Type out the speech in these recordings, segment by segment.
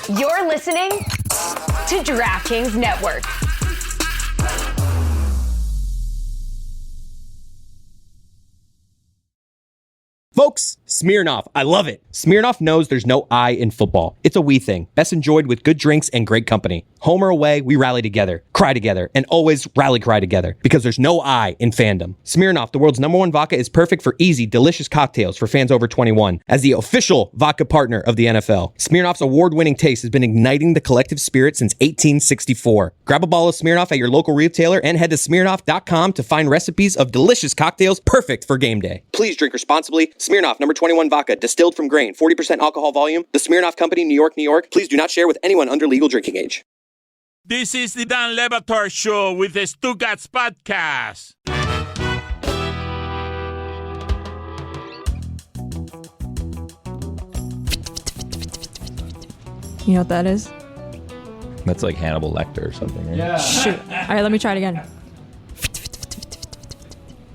You're listening to DraftKings Network. Folks, Smirnoff. I love it. Smirnoff knows there's no I in football. It's a we thing, best enjoyed with good drinks and great company. Home or away, we rally together, cry together, and always rally cry together because there's no I in fandom. Smirnoff, the world's #1 vodka, is perfect for easy, delicious cocktails for fans over 21. As the official vodka partner of the NFL, Smirnoff's award-winning taste has been igniting the collective spirit since 1864. Grab a bottle of Smirnoff at your local retailer and head to Smirnoff.com to find recipes of delicious cocktails perfect for game day. Please drink responsibly. Smirnoff, #21 vodka, distilled from grain, 40% alcohol volume. The Smirnoff Company, New York, New York. Please do not share with anyone under legal drinking age. This is the Dan Le Batard Show with the Stugotz podcast. You know what that is? That's like Hannibal Lecter or something, right? Yeah. Shoot. All right, let me try it again.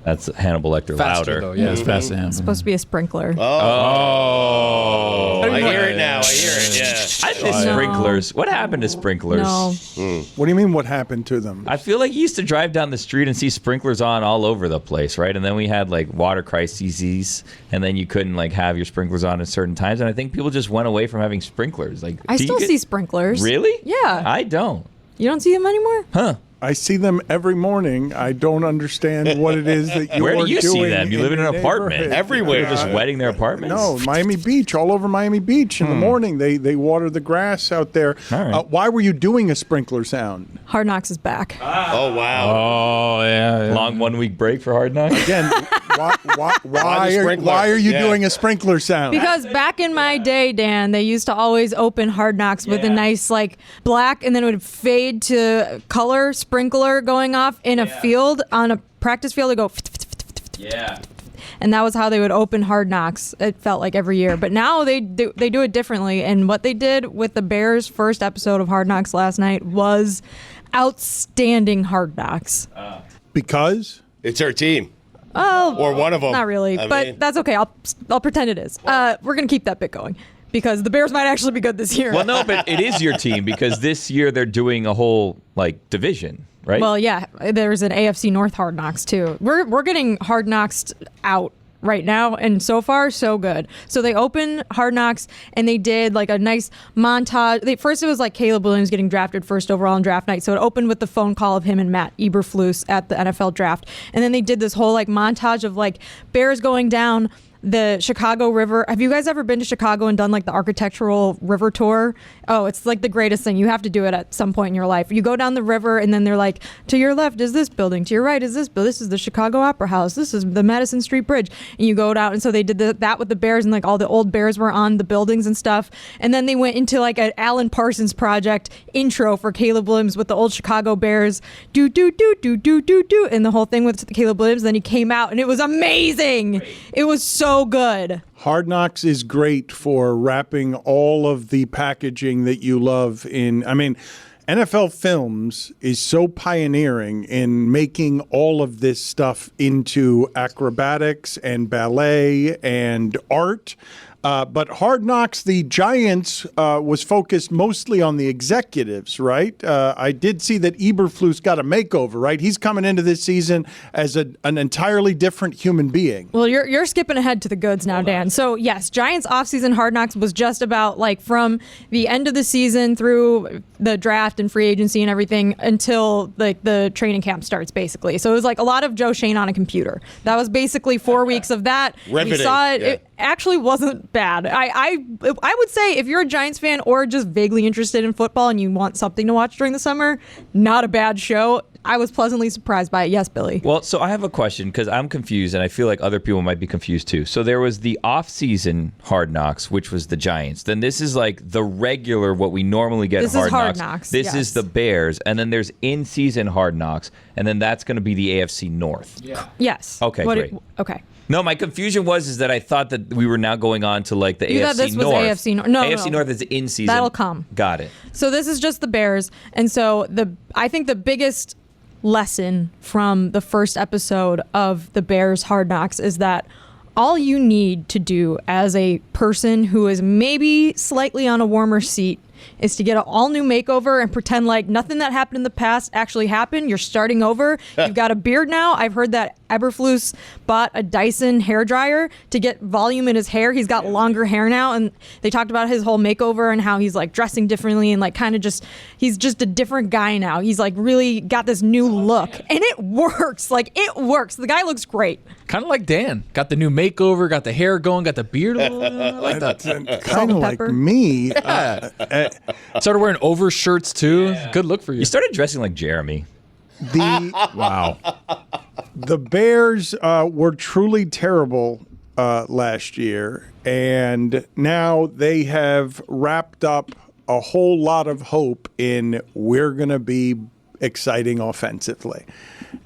That's Hannibal Lecter Faster, louder. though. Yeah, it's fast. It's supposed to be a sprinkler. Oh. I hear it now. I hear it, yeah. I miss sprinklers. What happened to sprinklers? No. What do you mean what happened to them? I feel like you used to drive down the street and see sprinklers on all over the place, right? And then we had like water crises, and then you couldn't like have your sprinklers on at certain times. And I think people just went away from having sprinklers. Like, I still see sprinklers. Really? Yeah. I don't. You don't see them anymore? Huh. I see them every morning. I don't understand what it is that you're Where do you see doing them? You live in an the apartment. neighborhood. Everywhere. They're just wetting their apartments? No, Miami Beach, all over Miami Beach in the morning. They water the grass out there. All right. Why were you doing a sprinkler sound? Hard Knocks is back. Oh, wow. Oh, yeah. Long 1 week break for Hard Knocks? Again, why are you doing a sprinkler sound? Because back in my day, Dan, they used to always open Hard Knocks with a nice like black, and then it would fade to color sprinkler going off in a field, on a practice field. They go, Yeah. and that was how they would open Hard Knocks. It felt like every year, but now they do it differently. And what they did with the Bears' first episode of Hard Knocks last night was outstanding Hard Knocks. Because It's her team. Oh, Or one of them. not really, but that's okay. I'll pretend it is. We're gonna keep that bit going because the Bears might actually be good this year. Well, no, but it is your team because this year they're doing a whole like division, right? Well, yeah, there's an AFC North Hard Knocks too. We're getting Hard Knocks out right now, and so far so good. So they opened Hard Knocks and they did like a nice montage. First it was like Caleb Williams getting drafted first overall on draft night, so it opened with the phone call of him and Matt Eberflus at the NFL draft, and then they did this whole like montage of like Bears going down the Chicago River. Have you guys ever been to Chicago and done like the architectural river tour? Oh, it's like the greatest thing. You have to do it at some point in your life. You go down the river and then they're like, to your left is this building, to your right is this building, this is the Chicago Opera House, this is the Madison Street Bridge, and you go down. And so they did that with the Bears, and like all the old Bears were on the buildings and stuff. And then they went into like an Alan Parsons Project intro for Caleb Williams with the old Chicago Bears, do do do do do do do, and the whole thing with Caleb Williams. Then he came out and it was amazing. It was so good. Hard Knocks is great for wrapping all of the packaging that you love in. I mean, NFL Films is so pioneering in making all of this stuff into acrobatics and ballet and art. But Hard Knocks, the Giants, was focused mostly on the executives, right? I did see that Eberflus got a makeover, right? He's coming into this season as an entirely different human being. Well, you're skipping ahead to the goods now, Dan. So yes, Giants offseason Hard Knocks was just about like from the end of the season through the draft and free agency and everything until like the training camp starts, basically. So it was like a lot of Joe Shane on a computer. That was basically 4 weeks of that. Riveting. We saw it. Yeah. It actually wasn't bad. I would say if you're a Giants fan or just vaguely interested in football and you want something to watch during the summer, not a bad show. I was pleasantly surprised by it. Yes, Billy. Well, so I have a question because I'm confused, and I feel like other people might be confused too. So there was the off-season Hard Knocks, which was the Giants. Then this is like the regular, what we normally get This Hard is Hard Knocks. Knocks, This yes. is the Bears, and then there's in-season Hard Knocks, and then that's going to be the AFC North. Yeah. Yes. Okay, great. Okay. No, my confusion was that I thought that we were now going on to like the You AFC thought this was North. AFC North. No, AFC no. North is in season. That'll come. Got it. So this is just the Bears. And so I think the biggest lesson from the first episode of the Bears Hard Knocks is that all you need to do as a person who is maybe slightly on a warmer seat is to get an all-new makeover and pretend like nothing that happened in the past actually happened. You're starting over. You've got a beard now. I've heard that Eberflus bought a Dyson hairdryer to get volume in his hair. He's got longer hair now, and they talked about his whole makeover and how he's like dressing differently and like kind of just, he's just a different guy now. He's like really got this new look, and it works. Like, it works. The guy looks great. Kind of like Dan. Got the new makeover, got the hair going, got the beard a little bit. I like that. Kind of like me. Started wearing overshirts too. Yeah. Good look for you. You started dressing like Jeremy. Wow. The Bears were truly terrible last year, and now they have wrapped up a whole lot of hope in we're going to be exciting offensively.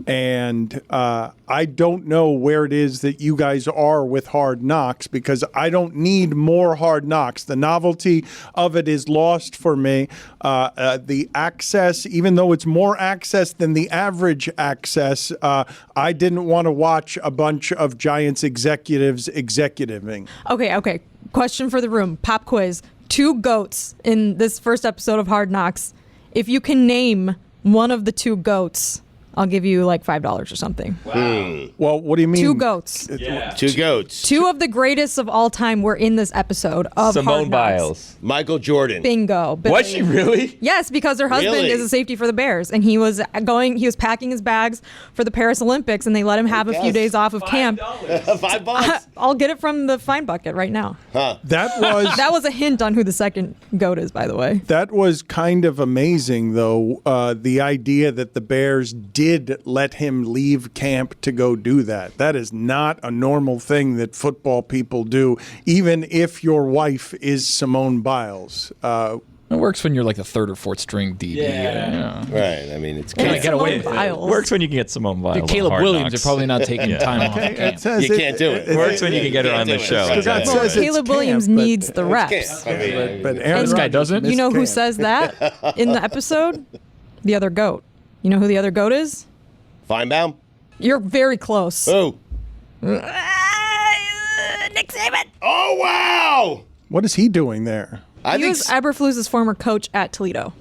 And I don't know where it is that you guys are with Hard Knocks, because I don't need more Hard Knocks. The novelty of it is lost for me. The access, even though it's more access than the average access, I didn't want to watch a bunch of Giants executives executiving. Okay. Question for the room. Pop quiz. 2 GOATs in this first episode of Hard Knocks. If you can name one of the 2 GOATs, I'll give you like $5 or something. Wow. Well, what do you mean? 2 GOATs. Yeah. 2 GOATs. 2 of the greatest of all time were in this episode of Simone Hard Knocks. Biles. Michael Jordan. Bingo. Billy. Was she really? Yes, because her husband Really? is a safety for the Bears, and he was packing his bags for the Paris Olympics, and they let him have a few days off of camp. $5? I'll get it from the fine bucket right now. That was a hint on who the second GOAT is, by the way. That was kind of amazing, though, the idea that the Bears did let him leave camp to go do that. That is not a normal thing that football people do, even if your wife is Simone Biles. It works when you're like the 3rd or 4th string DB. Yeah. Right. I mean, it's Kind of get away with it. Biles. Works when you can get Simone Biles. Caleb on Hard Williams Knocks. are probably not taking time off. It says You can't do it. Works when you can get her on the show. It Exactly. says it's Caleb Williams camp, but- needs the reps. I mean, But Aaron This guy Rodgers doesn't? missed You know who camp. says that in the episode? The other GOAT. You know who the other GOAT is? Feinbaum? You're very close. Oh. Nick Saban. Oh, wow. What is he doing there? I He think was Eberflus's former coach at Toledo.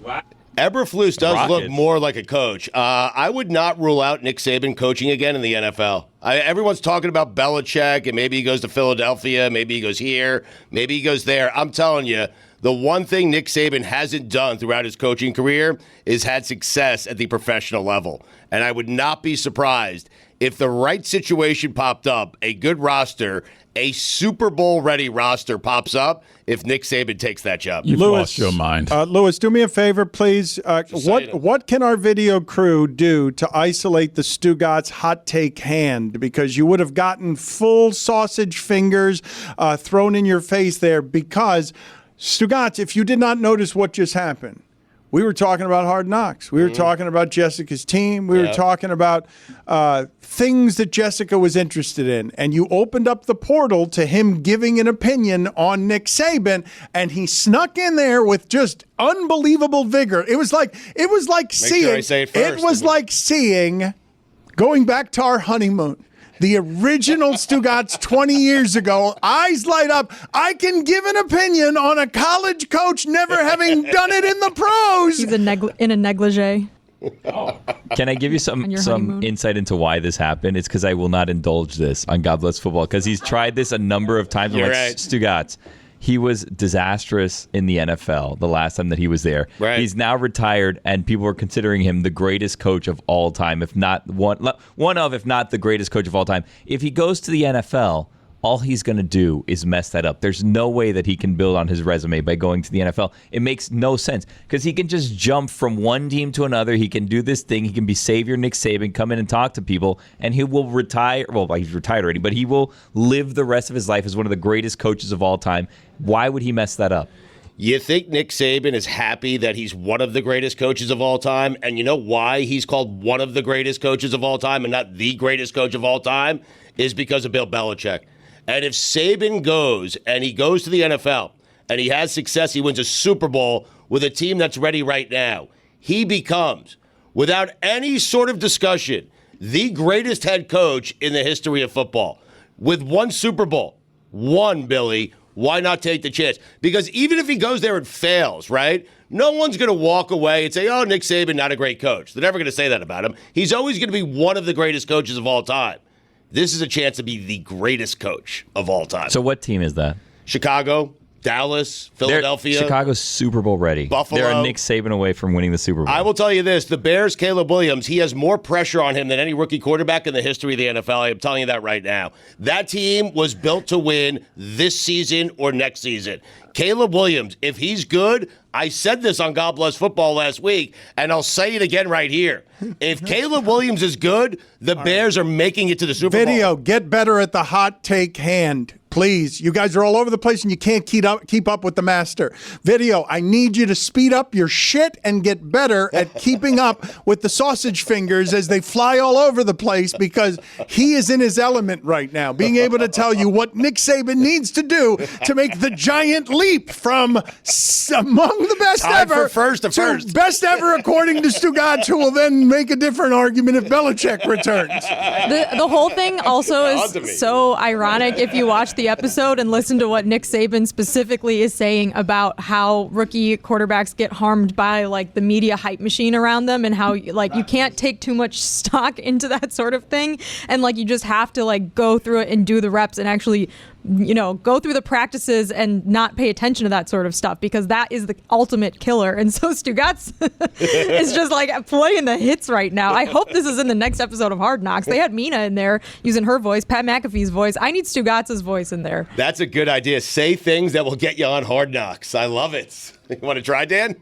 Eberflus does Rockets. look more like a coach. I would not rule out Nick Saban coaching again in the NFL. Everyone's talking about Belichick, and maybe he goes to Philadelphia, maybe he goes here, maybe he goes there. I'm telling you, the one thing Nick Saban hasn't done throughout his coaching career is had success at the professional level. And I would not be surprised if the right situation popped up, a good roster, a Super Bowl-ready roster pops up, if Nick Saban takes that job. You've lost your mind. Lewis, do me a favor, please. What can our video crew do to isolate the Stugotz hot take hand? Because you would have gotten full sausage fingers thrown in your face there. Because, Stugotz, if you did not notice what just happened, we were talking about Hard Knocks. We were talking about Jessica's team. We were talking about things that Jessica was interested in. And you opened up the portal to him giving an opinion on Nick Saban, and he snuck in there with just unbelievable vigor. It was like seeing. sure I say it first. It was like seeing, going back to our honeymoon, the original Stugotz 20 years ago, eyes light up. I can give an opinion on a college coach never having done it in the pros. He's in a negligee. Can I give you some honeymoon. insight into why this happened? It's because I will not indulge this on God Bless Football, because he's tried this a number of times. You're I'm like, right. Stugotz, he was disastrous in the NFL the last time that he was there. Right. He's now retired, and people are considering him the greatest coach of all time, if not one of, if not the greatest coach of all time. If he goes to the NFL, all he's going to do is mess that up. There's no way that he can build on his resume by going to the NFL. It makes no sense, because he can just jump from one team to another. He can do this thing. He can be Savior Nick Saban, come in and talk to people, and he will retire. Well, he's retired already, but he will live the rest of his life as one of the greatest coaches of all time. Why would he mess that up? You think Nick Saban is happy that he's one of the greatest coaches of all time? And you know why he's called one of the greatest coaches of all time and not the greatest coach of all time? Is because of Bill Belichick. And if Saban goes and he goes to the NFL and he has success, he wins a Super Bowl with a team that's ready right now, he becomes, without any sort of discussion, the greatest head coach in the history of football. With one Super Bowl, Billy, Why not take the chance? Because even if he goes there and fails, right, no one's going to walk away and say, oh, Nick Saban, not a great coach. They're never going to say that about him. He's always going to be one of the greatest coaches of all time. This is a chance to be the greatest coach of all time. So what team is that? Chicago, Dallas, Philadelphia. Chicago's Super Bowl ready. Buffalo. They're a Nick Saban away from winning the Super Bowl. I will tell you this. The Bears, Caleb Williams, he has more pressure on him than any rookie quarterback in the history of the NFL. I am telling you that right now. That team was built to win this season or next season. Caleb Williams, if he's good, I said this on God Bless Football last week, and I'll say it again right here. If Caleb Williams is good, the Bears are making it to the Super Bowl. Video, get better at the hot take hand. Please. You guys are all over the place and you can't keep up with the master. Video, I need you to speed up your shit and get better at keeping up with the sausage fingers as they fly all over the place, because he is in his element right now, being able to tell you what Nick Saban needs to do to make the giant leap from among the best Time ever for first to first. best ever according to Stugotz, who will then make a different argument if Belichick returns. The whole thing also On to me. is so ironic if you watch the episode and listen to what Nick Saban specifically is saying about how rookie quarterbacks get harmed by like the media hype machine around them, and how like you can't take too much stock into that sort of thing, and like you just have to like go through it and do the reps and actually, you know, go through the practices and not pay attention to that sort of stuff, because that is the ultimate killer. And so Stugotz is just like playing the hits right now. I hope this is in the next episode of Hard Knocks. They had Mina in there using her voice, Pat McAfee's voice. I need Stugotz's voice in there. That's a good idea. Say things that will get you on Hard Knocks. I love it. You want to try, Dan?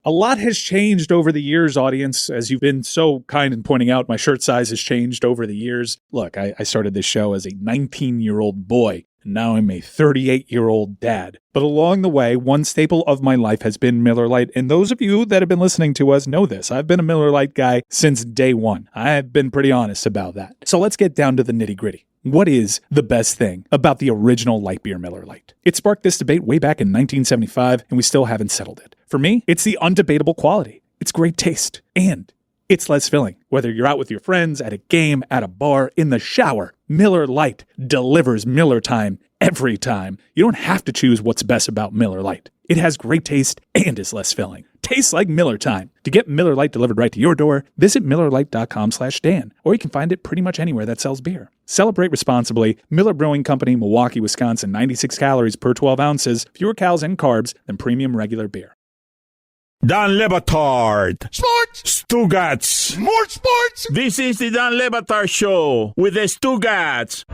A lot has changed over the years, audience. As you've been so kind in pointing out, my shirt size has changed over the years. Look, I started this show as a 19-year-old boy, and now I'm a 38-year-old dad. But along the way, one staple of my life has been Miller Lite, and those of you that have been listening to us know this. I've been a Miller Lite guy since day one. I've been pretty honest about that. So let's get down to the nitty-gritty. What is the best thing about the original light beer Miller Lite? It sparked this debate way back in 1975, and we still haven't settled it. For me, it's the undebatable quality. It's great taste, and it's less filling. Whether you're out with your friends, at a game, at a bar, in the shower, Miller Lite delivers Miller time every time. You don't have to choose what's best about Miller Lite. It has great taste and is less filling. Tastes like Miller time. To get Miller Lite delivered right to your door, visit MillerLite.com/Dan, or you can find it pretty much anywhere that sells beer. Celebrate responsibly. Miller Brewing Company, Milwaukee, Wisconsin. 96 calories per 12 ounces. Fewer calories and carbs than premium regular beer. Dan Le Batard. Sports! Stugotz. More sports! This is the Dan Le Batard Show with the Stugotz.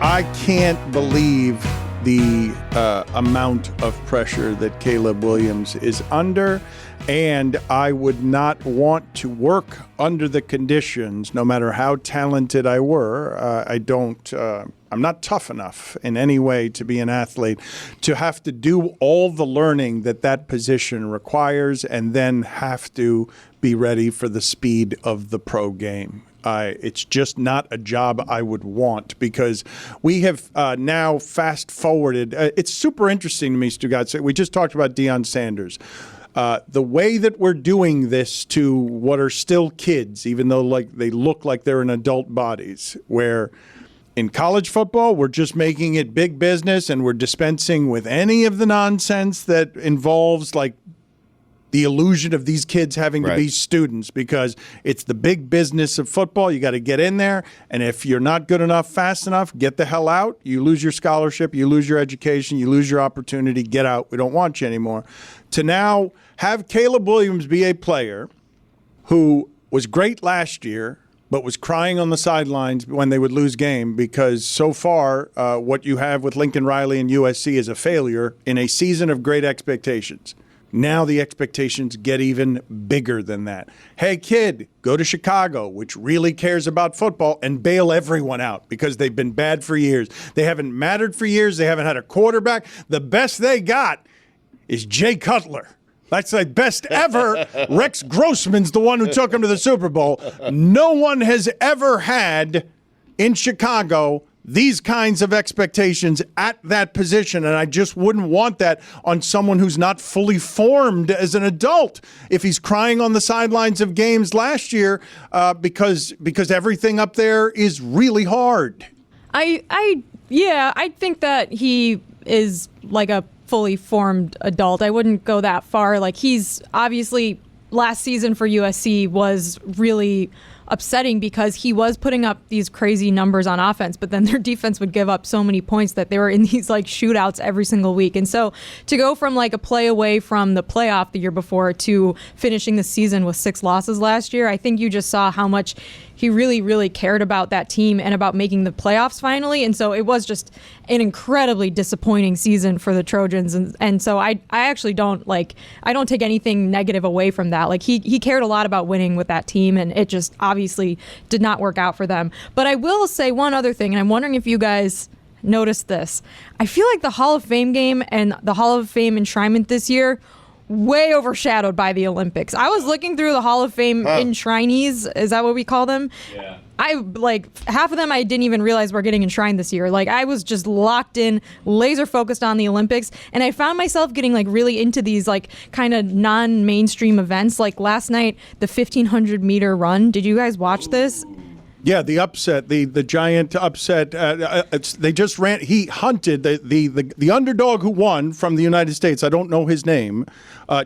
I can't believe the amount of pressure that Caleb Williams is under, and I would not want to work under the conditions, no matter how talented I were. I'm not tough enough in any way to be an athlete, to have to do all the learning that position requires and then have to be ready for the speed of the pro game. It's just not a job I would want, because we have now fast forwarded. It's super interesting to me, Stugotz. We just talked about Deion Sanders. The way that we're doing this to what are still kids, even though like they look like they're in adult bodies, where in college football, we're just making it big business and we're dispensing with any of the nonsense that involves like the illusion of these kids having to be students, because it's the big business of football. You got to get in there, and if you're not good enough, fast enough, get the hell out. You lose your scholarship, you lose your education, you lose your opportunity. Get out. We don't want you anymore. To now have Caleb Williams be a player who was great last year, but was crying on the sidelines when they would lose game, because so far what you have with Lincoln Riley and USC is a failure in a season of great expectations. Now the expectations get even bigger than that. Hey, kid, go to Chicago, which really cares about football, and bail everyone out, because they've been bad for years. They haven't mattered for years. They haven't had a quarterback. The best they got is Jay Cutler. That's the best ever. Rex Grossman's the one who took him to the Super Bowl. No one has ever had in Chicago these kinds of expectations at that position, and I just wouldn't want that on someone who's not fully formed as an adult. If he's crying on the sidelines of games last year because everything up there is really hard. I think that he is like a fully formed adult. I wouldn't go that far. Like, he's obviously, last season for USC was really upsetting because he was putting up these crazy numbers on offense, but then their defense would give up so many points that they were in these like shootouts every single week. And so to go from like a play away from the playoff the year before to finishing the season with 6 losses last year, I think you just saw how much he really, really cared about that team and about making the playoffs finally. And so it was just an incredibly disappointing season for the Trojans. And so I actually don't take anything negative away from that. Like, he cared a lot about winning with that team, and it just obviously did not work out for them. But I will say one other thing, and I'm wondering if you guys noticed this. I feel like the Hall of Fame game and the Hall of Fame enshrinement this year way overshadowed by the Olympics. I was looking through the Hall of Fame enshrinees. Is that what we call them? Yeah. Half of them I didn't even realize were getting enshrined this year. Like, I was just locked in, laser focused on the Olympics, and I found myself getting like really into these like kind of non-mainstream events. Like last night, the 1,500 meter run. Did you guys watch this? Yeah, the upset, the giant upset. They just ran. He hunted the underdog who won from the United States. I don't know his name.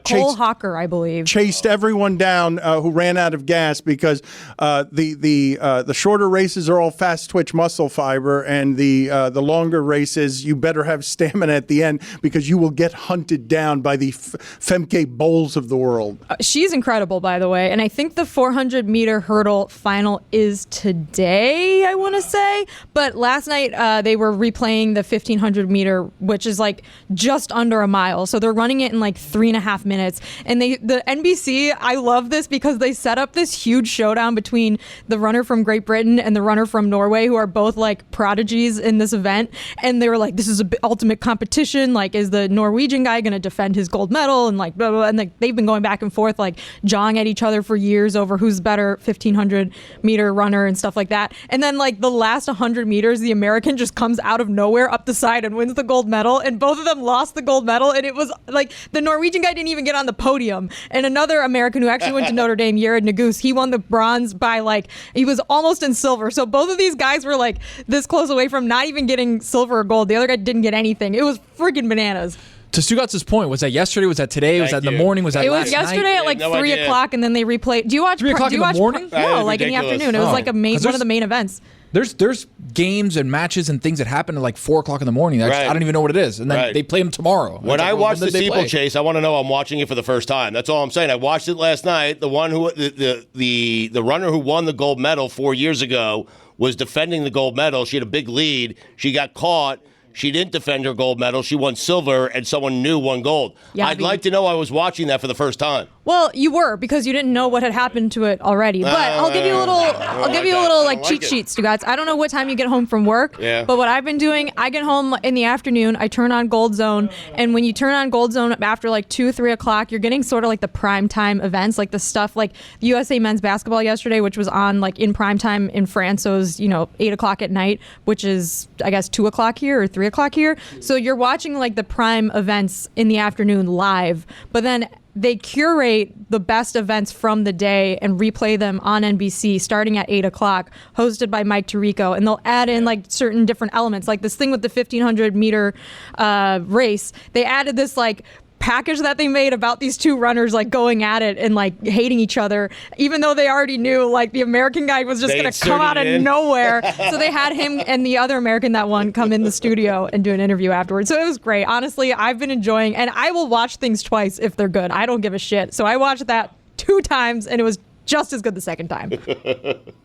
Cole Hawker, I believe. Chased everyone down who ran out of gas because the shorter races are all fast twitch muscle fiber, and the longer races you better have stamina at the end because you will get hunted down by the Femke Bowles of the world. She's incredible, by the way, and I think the 400 meter hurdle final is today, I want to say. But last night they were replaying the 1,500 meter, which is like just under a mile. So they're running it in like 3.5 minutes. And the NBC, I love this because they set up this huge showdown between the runner from Great Britain and the runner from Norway, who are both like prodigies in this event. And they were like, this is an ultimate competition. Like, is the Norwegian guy going to defend his gold medal? And like, blah, blah, blah. And like, they've been going back and forth, like jawing at each other for years over who's better 1,500 meter runner and stuff like that. And then like the last 100 meters, the American just comes out of nowhere up the side and wins the gold medal. And both of them lost the gold medal. And it was like the Norwegian guy didn't even get on the podium. And another American who actually went to Notre Dame, Jared Naguse, he won the bronze by like, he was almost in silver. So both of these guys were like this close away from not even getting silver or gold. The other guy didn't get anything. It was freaking bananas. To Stugotz's point, was that yesterday? Was that today? Was that in the morning? Was that last night? It was yesterday at like 3 o'clock, and then they replayed. Do you watch 3 o'clock in the morning? No, like in the afternoon. It was like one of the main events. There's games and matches and things that happen at like 4 o'clock in the morning. I don't even know what it is, and then they play them tomorrow. When I watch the steeplechase, I want to know I'm watching it for the first time. That's all I'm saying. I watched it last night. The one who the runner who won the gold medal 4 years ago was defending the gold medal. She had a big lead. She got caught. She didn't defend her gold medal. She won silver, and someone new won gold. Yeah, I'd like to know I was watching that for the first time. Well, you were, because you didn't know what had happened to it already. But I'll give you a little cheat sheet, Stugotz. I don't know what time you get home from work, but what I've been doing, I get home in the afternoon, I turn on Gold Zone, and when you turn on Gold Zone after like 2, 3 o'clock, you're getting sort of like the prime time events, like the stuff like the USA men's basketball yesterday, which was on like in prime time in France, so it was 8 o'clock at night, which is I guess 2 o'clock here or 3 o'clock here. So you're watching like the prime events in the afternoon live, but then they curate the best events from the day and replay them on NBC starting at 8 o'clock, hosted by Mike Tirico. And they'll add in like certain different elements, like this thing with the 1,500 meter race. They added this like package that they made about these two runners like going at it and like hating each other, even though they already knew like the American guy was just going to come out of nowhere. So they had him and the other American that won come in the studio and do an interview afterwards. So it was great. Honestly, I've been enjoying, and I will watch things twice if they're good. I don't give a shit. So I watched that 2 times and it was just as good the second time.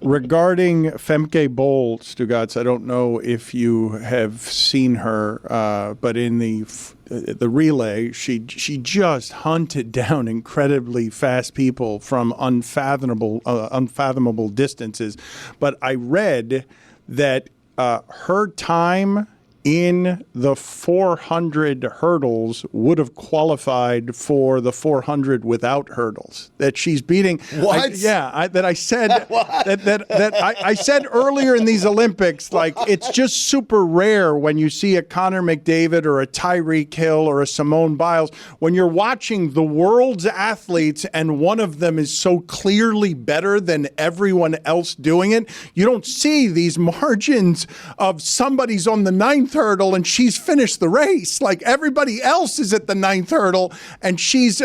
Regarding Femke Bowles, Stugotz, I don't know if you have seen her, but in the relay, she just hunted down incredibly fast people from unfathomable distances. But I read that her time in the 400 hurdles would have qualified for the 400 without hurdles. That she's beating. What? I said I said earlier in these Olympics, like it's just super rare when you see a Connor McDavid or a Tyreek Hill or a Simone Biles when you're watching the world's athletes and one of them is so clearly better than everyone else doing it. You don't see these margins of somebody's on the 9th hurdle and she's finished the race. Like everybody else is at the 9th hurdle and she's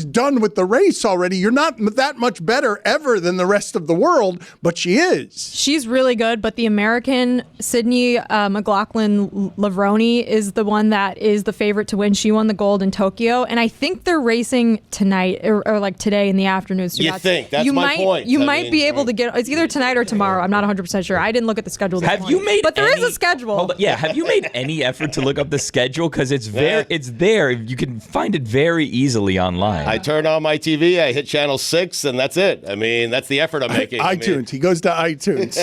done with the race already. You're not that much better ever than the rest of the world, but she is. She's really good, but the American Sydney McLaughlin-Levrone is the one that is the favorite to win. She won the gold in Tokyo, and I think they're racing tonight or like today in the afternoon. So You think? That's my point. You I might mean, be able to get. It's either tonight or tomorrow. I'm not 100% sure. I didn't look at the schedule. But there is a schedule. Hold on. Yeah, have you made any effort to look up the schedule? Because it's there. You can find it very easily online. I turn on my TV, I hit channel 6, and that's it. I mean, that's the effort I'm making. iTunes. He goes to iTunes.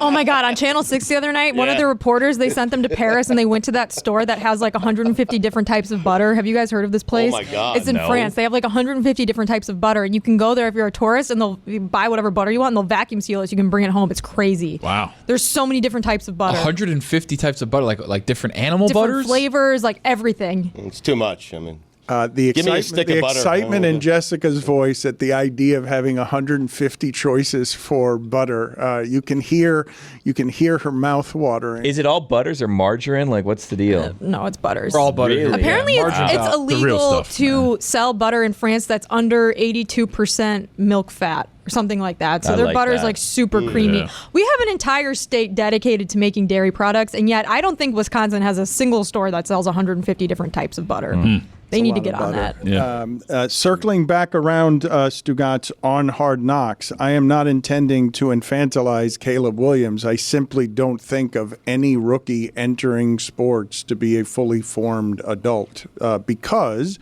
Oh my God! On Channel 6 the other night, one of the reporters, they sent them to Paris and they went to that store that has like 150 different types of butter. Have you guys heard of this place? Oh my God! It's in France. They have like 150 different types of butter, and you can go there if you're a tourist, and you buy whatever butter you want, and they'll vacuum seal it so you can bring it home. It's crazy. Wow. There's so many different types of butter. 150 types of butter, like different animal Different butters? flavors, like everything. It's too much. I mean, The Give me a stick of butter. excitement in Jessica's voice at the idea of having 150 choices for butter. You can hear her mouth watering. Is it all butters or margarine? Like, what's the deal? No, it's butters. They're all butter. Really? Apparently, Margarine's it's out. The real illegal stuff. to sell butter in France that's under 82% milk fat or something like that. So I their like butter is that. like super creamy. Yeah. We have an entire state dedicated to making dairy products, and yet I don't think Wisconsin has a single store that sells 150 different types of butter. They need to get on that. Yeah. Circling back around, Stugotz, on Hard Knocks, I am not intending to infantilize Caleb Williams. I simply don't think of any rookie entering sports to be a fully formed adult because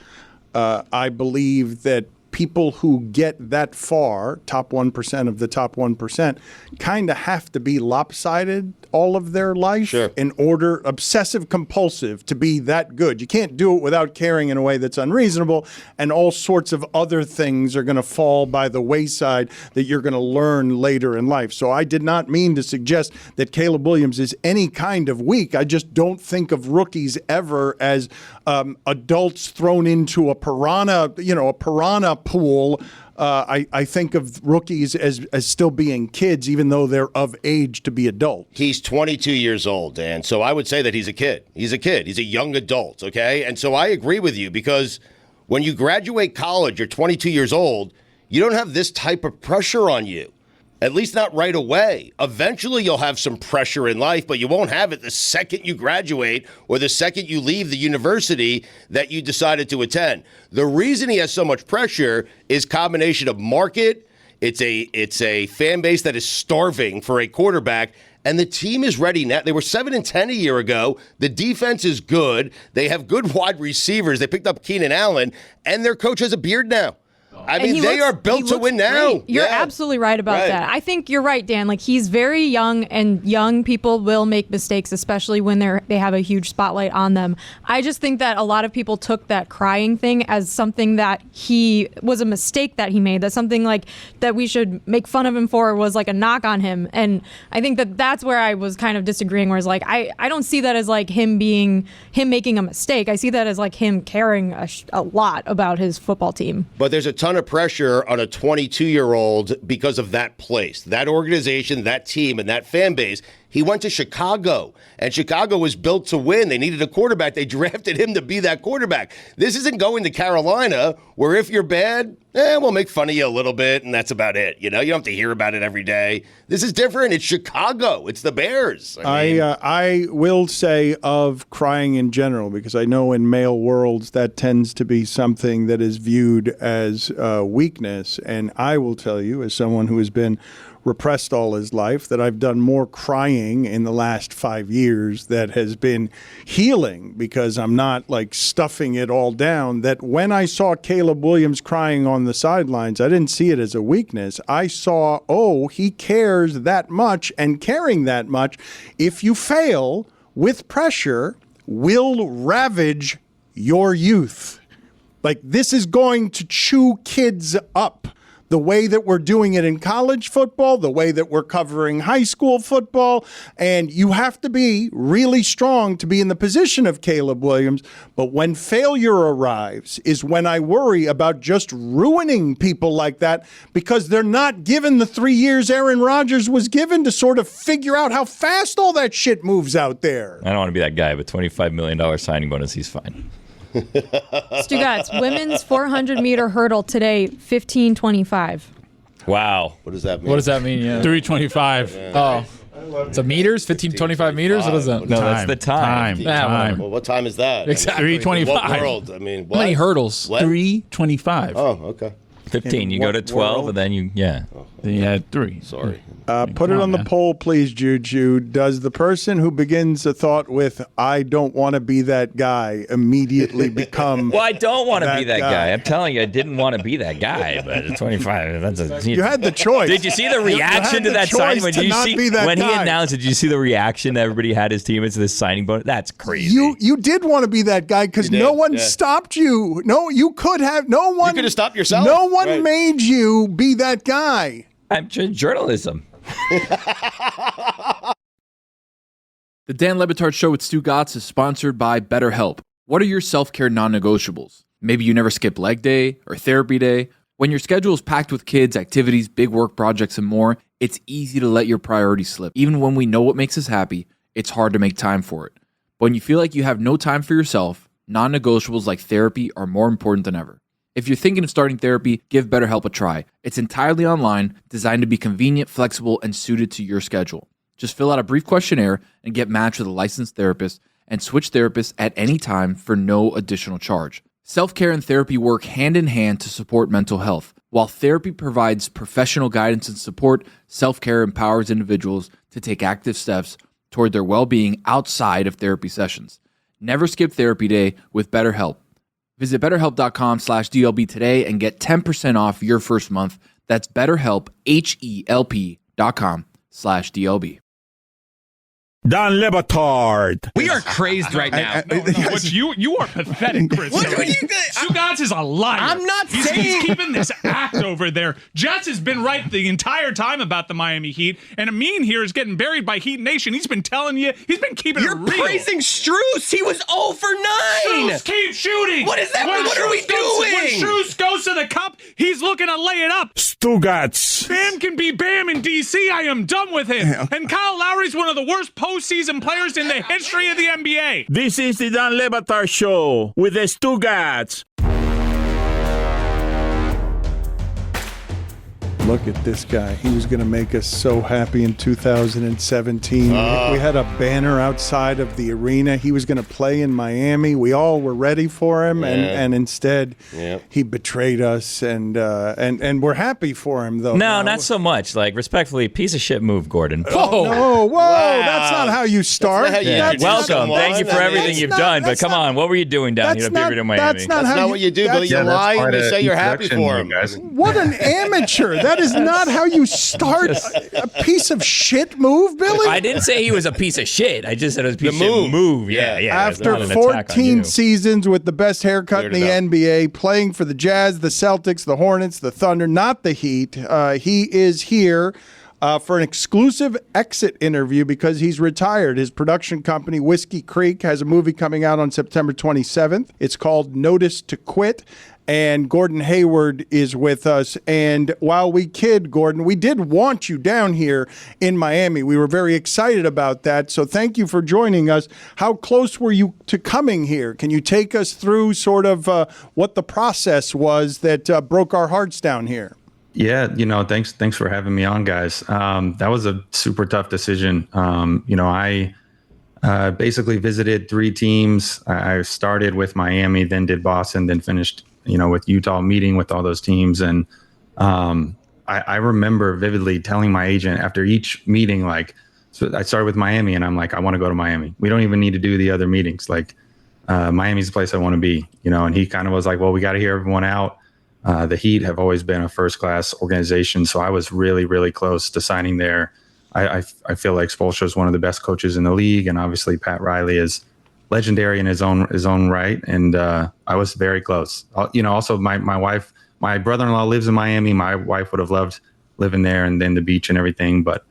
I believe that people who get that far, top 1% of the top 1%, kind of have to be lopsided all of their life in order, obsessive compulsive, to be that good. You can't do it without caring in a way that's unreasonable, and all sorts of other things are going to fall by the wayside that you're going to learn later in life. So I did not mean to suggest that Caleb Williams is any kind of weak. I just don't think of rookies ever as adults thrown into a piranha pool. I think of rookies as still being kids, even though they're of age to be adults. He's 22 years old, Dan. So I would say that he's a kid. He's a kid. He's a young adult, okay? And so I agree with you because when you graduate college, you're 22 years old, you don't have this type of pressure on you. At least not right away. Eventually, you'll have some pressure in life, but you won't have it the second you graduate or the second you leave the university that you decided to attend. The reason he has so much pressure is combination of market. It's a fan base that is starving for a quarterback, and the team is ready now. They were 7-10 a year ago. The defense is good. They have good wide receivers. They picked up Keenan Allen, and their coach has a beard now. I mean, they are built to win now. Great. You're absolutely right about that. I think you're right, Dan. Like, he's very young, and young people will make mistakes, especially when they have a huge spotlight on them. I just think that a lot of people took that crying thing as something that he was a mistake that he made. That's something like that we should make fun of him for, was like a knock on him. And I think that that's where I was kind of disagreeing, where it's like, I don't see that as like him making a mistake. I see that as like him caring a lot about his football team. But there's a ton of pressure on a 22-year-old because of that place, that organization, that team, and that fan base. He went to Chicago, and Chicago was built to win. They needed a quarterback. They drafted him to be that quarterback. This isn't going to Carolina, where if you're bad, we'll make fun of you a little bit, and that's about it. You know, you don't have to hear about it every day. This is different. It's Chicago. It's the Bears. I will say of crying in general, because I know in male worlds that tends to be something that is viewed as weakness. And I will tell you, as someone who has been repressed all his life, that I've done more crying in the last 5 years that has been healing, because I'm not like stuffing it all down. That when I saw Caleb Williams crying on the sidelines, I didn't see it as a weakness. I saw, he cares that much, and caring that much. If you fail, with pressure will ravage your youth. Like, this is going to chew kids up. The way that we're doing it in college football, the way that we're covering high school football, and you have to be really strong to be in the position of Caleb Williams. But when failure arrives is when I worry about just ruining people like that, because they're not given the 3 years Aaron Rodgers was given to sort of figure out how fast all that shit moves out there. I don't want to be that guy, but $25 million signing bonus, he's fine. Stugotz, women's 400-meter hurdle today, 15:25. Wow. What does that mean? What does that mean? Yeah. 3:25. Oh. It's a meters? 1525 meters? What is that? No, that's the time. Time. Well, what time is that? Exactly. 3:25. What world? I mean, what? How many hurdles? What? 3:25. Oh, okay. 15. You go to 12, and then you, Then you had 3. Sorry. Put it on the poll, please, Juju. Does the person who begins a thought with, I don't want to be that guy, immediately become Well, I don't want to be that guy. guy. I'm telling you, I didn't want to be that guy, but at 25, that's a... You had the choice. Did you see the reaction to the that choice signing bonus? to Did you not see be that when guy. he announced it? Did you see the reaction that everybody had his teammates to this signing bonus? That's crazy. You did want to be that guy because You no did, one yeah. stopped you. No, you could have. No one. You could have stopped yourself. No one Right. made you be that guy. I'm journalism. The Dan Le Batard Show with Stugotz is sponsored by BetterHelp. What are your self-care non-negotiables? Maybe you never skip leg day or therapy day. When your schedule is packed with kids, activities, big work projects, and more, it's easy to let your priorities slip. Even when we know what makes us happy, it's hard to make time for it. But when you feel like you have no time for yourself, non-negotiables like therapy are more important than ever. If you're thinking of starting therapy, give BetterHelp a try. It's entirely online, designed to be convenient, flexible, and suited to your schedule. Just fill out a brief questionnaire and get matched with a licensed therapist, and switch therapists at any time for no additional charge. Self-care and therapy work hand in hand to support mental health. While therapy provides professional guidance and support, self-care empowers individuals to take active steps toward their well-being outside of therapy sessions. Never skip therapy day with BetterHelp. Visit BetterHelp.com/DLB today and get 10% off your first month. That's BetterHelp, HELP.com/DLB. Dan Le Batard. We are crazed right now. You are pathetic, Chris. Stugotz is a liar. I'm not He's saying- keeping this act over there. Jess has been right the entire time about the Miami Heat, and Amin here is getting buried by Heat Nation. He's been telling you. He's been keeping You're it real. praising Strus. He was 0 for 9. Strus keep shooting. What is that? What are we doing? When Strus goes to the cup, he's looking to lay it up. Stugotz. Bam can be Bam in D.C. I am done with him. And Kyle Lowry's one of the worst postseason players in the history of the NBA. This is the Dan Le Batard Show with the Stugotz. Look at this guy. He was going to make us so happy in 2017. We had a banner outside of the arena. He was going to play in Miami. We all were ready for him, and instead he betrayed us. And we're happy for him, though. No, not so much. Like, respectfully, piece of shit move, Gordon. Whoa, that's not how you start. That's not how you Yeah. introduce Welcome. someone. Thank you for everything That's you've not- done. But that's come not- on, what were you doing down here at Bieber in Miami? That's not That's how not what you do, Billy. You lie and you say you're happy for him. What an amateur. That is not how you start a piece of shit move, Billy. I didn't say he was a piece of shit. I just said it was a piece of move. shit move. Yeah. It's After not an attack on 14 you. seasons with the best haircut in the Cleared it up. NBA, playing for the Jazz, the Celtics, the Hornets, the Thunder, not the Heat, he is here for an exclusive exit interview because he's retired. His production company, Whiskey Creek, has a movie coming out on September 27th. It's called Notice to Quit. And Gordon Hayward is with us. And while we kid, Gordon, we did want you down here in Miami. We were very excited about that. So thank you for joining us. How close were you to coming here? Can you take us through sort of what the process was that broke our hearts down here? Yeah, thanks for having me on, guys. That was a super tough decision. I basically visited 3 teams. I started with Miami, then did Boston, then finished with Utah, meeting with all those teams. And I remember vividly telling my agent after each meeting, so I started with Miami and I'm like, I want to go to Miami. We don't even need to do the other meetings. Miami's the place I want to be, and he kind of was like, well, we got to hear everyone out. The Heat have always been a first-class organization. So I was really, really close to signing there. I feel like Spoelstra is one of the best coaches in the league, and obviously Pat Riley is legendary in his own right. And I was very close. Also my brother-in-law lives in Miami. My wife would have loved living there and then the beach and everything, but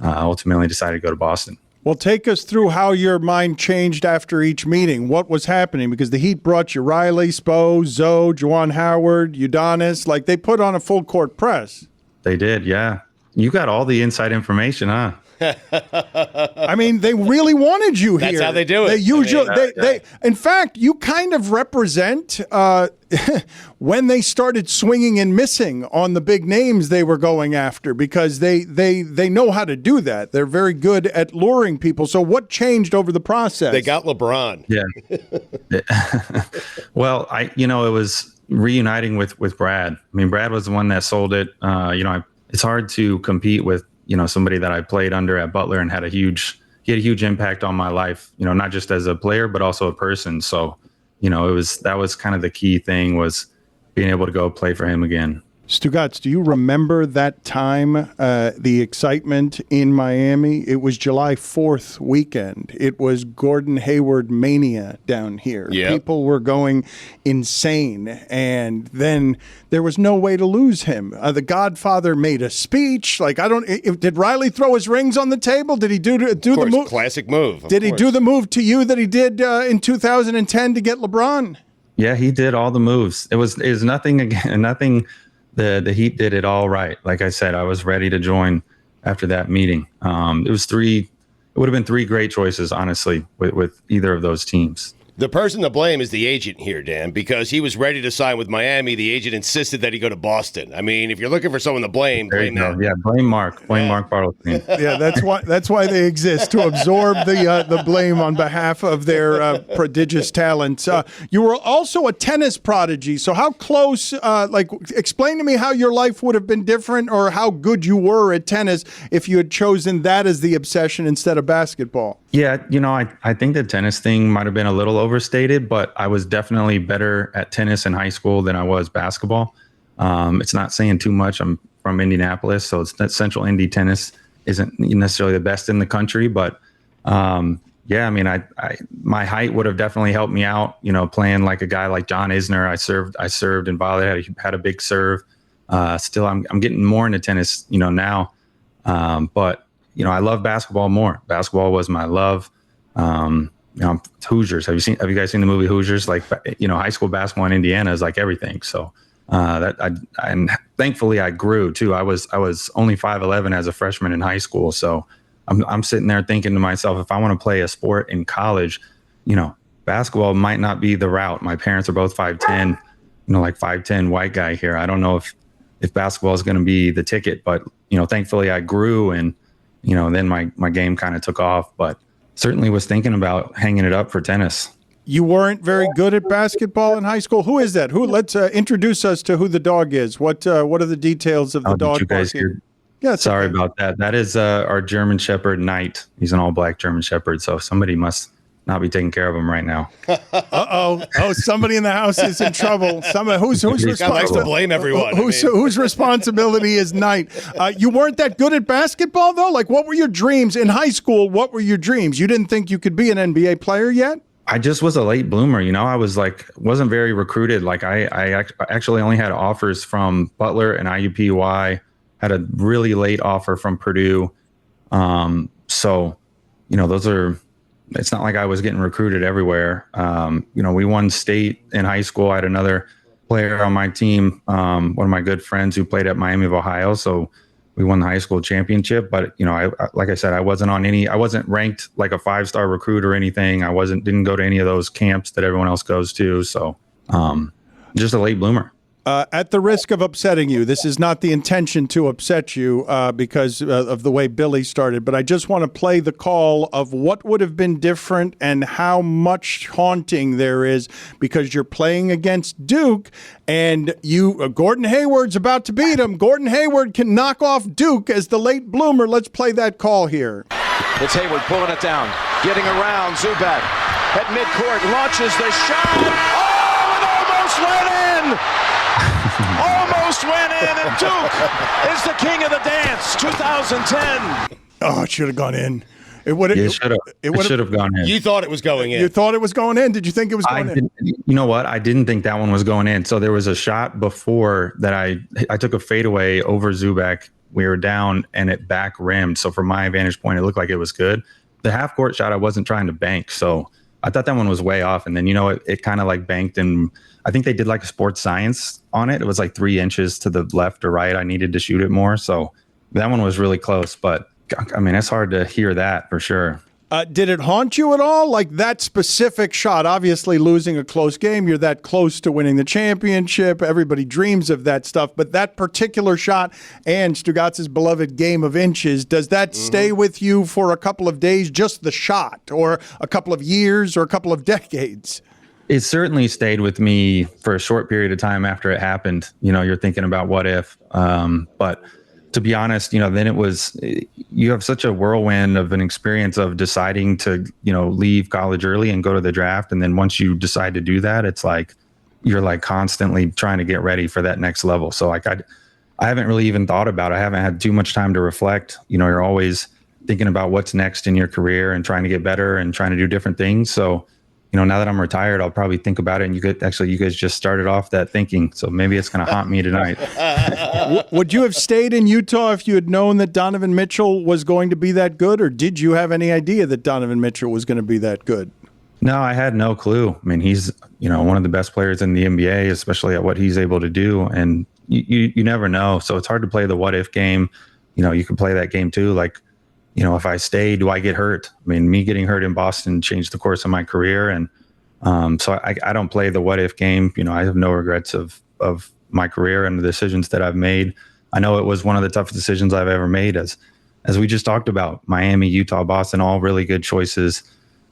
ultimately decided to go to Boston. Well, take us through how your mind changed after each meeting. What was happening? Because the Heat brought you Riley, Spo, Zoe, Juwan Howard, Udonis. Like, they put on a full court press. They did, yeah. You got all the inside information, huh? I mean, they really wanted you here. That's how they do it. They usually, in fact, you kind of represent when they started swinging and missing on the big names they were going after, because they know how to do that. They're very good at luring people. So what changed over the process? They got LeBron. Yeah. Well, it was reuniting with Brad. I mean, Brad was the one that sold it. It's hard to compete with somebody that I played under at Butler and he had a huge impact on my life, not just as a player, but also a person. So, that was kind of the key thing, was being able to go play for him again. Stugotz, do you remember that time, the excitement in Miami? It was July 4th weekend. It was Gordon Hayward mania down here. Yep. People were going insane, and then there was no way to lose him. The Godfather made a speech. Did Riley throw his rings on the table? Did he do the move? Classic move. Did he do the move to you that he did in 2010 to get LeBron? Yeah, he did all the moves. It was nothing. The Heat did it all right. Like I said, I was ready to join after that meeting. It would have been three great choices, honestly, with either of those teams. The person to blame is the agent here, Dan, because he was ready to sign with Miami. The agent insisted that he go to Boston. I mean, if you're looking for someone to blame that. Yeah, blame Mark. Blame Mark Bartlestein. Yeah, that's why they exist, to absorb the blame on behalf of their prodigious talents. You were also a tennis prodigy. So how close? Explain to me how your life would have been different, or how good you were at tennis if you had chosen that as the obsession instead of basketball. Yeah, I think the tennis thing might have been a little overstated, but I was definitely better at tennis in high school than I was basketball. It's not saying too much. I'm from Indianapolis, so it's that Central Indy tennis isn't necessarily the best in the country, but I mean, my height would have definitely helped me out. Playing like a guy like John Isner, I served and volleyed, had a big serve. Still, I'm getting more into tennis, now, but. I love basketball more. Basketball was my love. Hoosiers. Have you guys seen the movie Hoosiers? Like, high school basketball in Indiana is like everything. So and thankfully I grew too. I was only 5'11" as a freshman in high school. So I'm sitting there thinking to myself, if I want to play a sport in college, basketball might not be the route. My parents are both 5'10", like 5'10" white guy here. I don't know if basketball is going to be the ticket, but thankfully I grew and. Then my game kind of took off, but certainly was thinking about hanging it up for tennis. You weren't very good at basketball in high school. Who is that? Let's introduce us to who the dog is. What are the details of the dog? Did you guys hear? Yeah, sorry about that. That is our German Shepherd, Knight. He's an all-black German Shepherd, so somebody must not be taking care of him right now. Oh, somebody in the house is in trouble. Who's responsible? Likes to blame everyone. Whose responsibility is Knight? You weren't that good at basketball, though? Like, what were your dreams in high school? What were your dreams? You didn't think you could be an NBA player yet? I just was a late bloomer. I was wasn't very recruited. Like I actually only had offers from Butler and IUPUI, had a really late offer from Purdue. So, those are, it's not like I was getting recruited everywhere. We won state in high school. I had another player on my team, one of my good friends who played at Miami of Ohio. So we won the high school championship. But, like I said, I wasn't ranked like a 5-star recruit or anything. Didn't go to any of those camps that everyone else goes to. So just a late bloomer. At the risk of upsetting you, this is not the intention to upset you because of the way Billy started, but I just want to play the call of what would have been different and how much haunting there is, because you're playing against Duke and Gordon Hayward's about to beat him. Gordon Hayward can knock off Duke as the late bloomer. Let's play that call here. It's Hayward pulling it down, getting around Zubac at midcourt, launches the shot. Oh, it almost went in! Almost went in, and Duke is the king of the dance, 2010. Oh, it should have gone in. It would have. It should have gone in. You thought it was going in. You thought it was going in. Did you think it was going in? You know what? I didn't think that one was going in. So there was a shot before that I took a fadeaway over Zubak. We were down and it back rimmed. So from my vantage point, it looked like it was good. The half court shot, I wasn't trying to bank. So I thought that one was way off. And then, it kind of like banked, and I think they did like a sports science on it. It was like 3 inches to the left or right. I needed to shoot it more. So that one was really close, but I mean, it's hard to hear that for sure. Did it haunt you at all? Like that specific shot, obviously losing a close game, you're that close to winning the championship. Everybody dreams of that stuff. But that particular shot and Stugotz's beloved game of inches, does that stay with you for a couple of days, just the shot, or a couple of years or a couple of decades? It certainly stayed with me for a short period of time after it happened. You're thinking about what if. But to be honest, then you have such a whirlwind of an experience of deciding to, leave college early and go to the draft. And then once you decide to do that, it's like, you're like constantly trying to get ready for that next level. So like, I haven't really even thought about it. I haven't had too much time to reflect. You're always thinking about what's next in your career and trying to get better and trying to do different things. So, now that I'm retired, I'll probably think about it. And you guys just started off that thinking. So maybe it's going to haunt me tonight. Would you have stayed in Utah if you had known that Donovan Mitchell was going to be that good? Or did you have any idea that Donovan Mitchell was going to be that good? No, I had no clue. I mean, he's, one of the best players in the NBA, especially at what he's able to do. And you never know. So it's hard to play the what if game. You can play that game too. Like, if I stay, do I get hurt? I mean, me getting hurt in Boston changed the course of my career. And so I don't play the what if game. I have no regrets of my career and the decisions that I've made. I know it was one of the toughest decisions I've ever made, as we just talked about. Miami, Utah, Boston, all really good choices.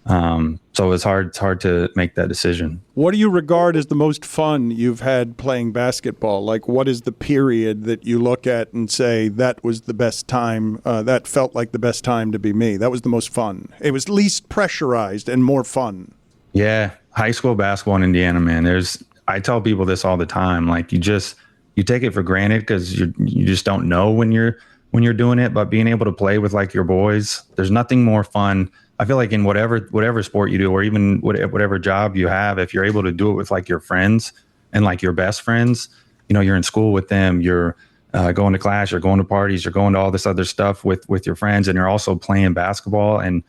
So it's hard to make that decision. What do you regard as the most fun you've had playing basketball? Like, what is the period that you look at and say, that was the best time, that felt like the best time to be me? That was the most fun. It was least pressurized and more fun. Yeah, high school basketball in Indiana, man. I tell people this all the time. Like, you take it for granted because you just don't know when you're doing it. But being able to play with like your boys, there's nothing more fun. I feel like in whatever sport you do, or even whatever job you have, if you're able to do it with like your friends and like your best friends, you're in school with them, you're going to class, you're going to parties, you're going to all this other stuff with your friends, and you're also playing basketball. And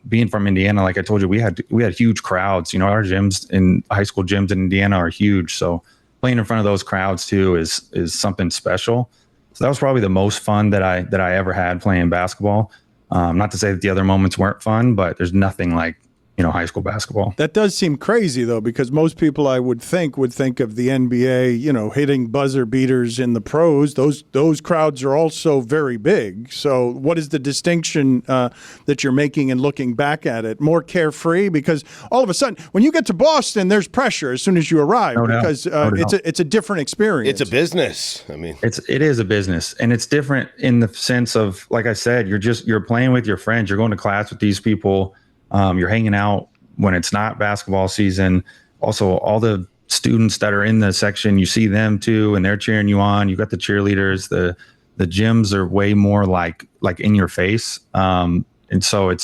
being from Indiana, like I told you, we had huge crowds. Our gyms in high school gyms in Indiana are huge. So playing in front of those crowds too is something special. So that was probably the most fun that I ever had playing basketball. Not to say that the other moments weren't fun, but there's nothing like, high school basketball. That does seem crazy, though, because most people I would think of the NBA, hitting buzzer beaters in the pros. Those crowds are also very big. So what is the distinction that you're making and looking back at it? More carefree? Because all of a sudden, when you get to Boston, there's pressure as soon as you arrive, because it's a different experience. It's a business. I mean, it is a business, and it's different in the sense of, like I said, you're playing with your friends. You're going to class with these people. You're hanging out when it's not basketball season. Also, all the students that are in the section, you see them too, and they're cheering you on. You got the cheerleaders. The gyms are way more like in your face, and so